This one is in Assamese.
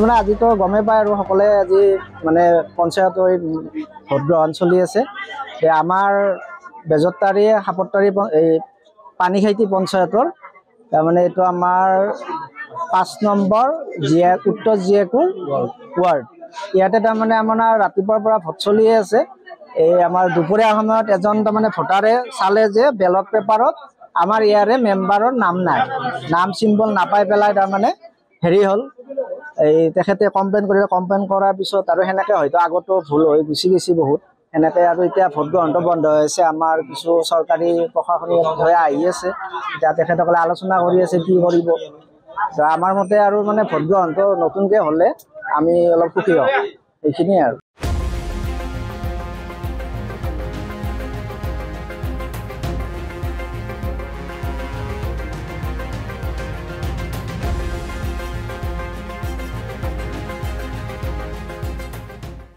মানে আজি তো গমে পায় আৰু সকলে আজি মানে পঞ্চায়তৰ ভোট গ্ৰহণ চলি আছে। আমাৰ বেজৰতাৰী সাপৰতাৰী এই পানীখাইটি পঞ্চায়তৰ তাৰমানে এইটো আমাৰ 5 নম্বৰ উত্তৰ জিয়াকুৰ ৱাৰ্ড। ইয়াতে তাৰমানে আমাৰ ৰাতিপুৱাৰ পৰা ভোট চলিয়ে আছে। এই আমাৰ দুপৰীয়া সময়ত এজন তাৰমানে ভোটাৰে চালে যে বেলট পেপাৰত আমাৰ ইয়াৰে মেম্বাৰৰ নাম নাই, নাম চিম্বল নাপাই পেলাই তাৰমানে হেৰি হ'ল, এই তেখেতে কমপ্লেইন কৰাৰ পিছত আৰু সেনেকৈ হয়তো আগতো ভুল হৈ গুচি গৈছে বহুত এনেকৈ আৰু এতিয়া ভোট গ্ৰহণটো বন্ধ হৈ আছে। আমাৰ কিছু চৰকাৰী প্ৰশাসনিক বিষয়া আহি আছে, এতিয়া তেখেতসকলে আলোচনা কৰি আছে কি কৰিব। আমাৰ মতে আৰু মানে ভোট গ্ৰহণটো নতুনকৈ হ'লে আমি অলপ সুখী হওঁ, এইখিনিয়ে আৰু।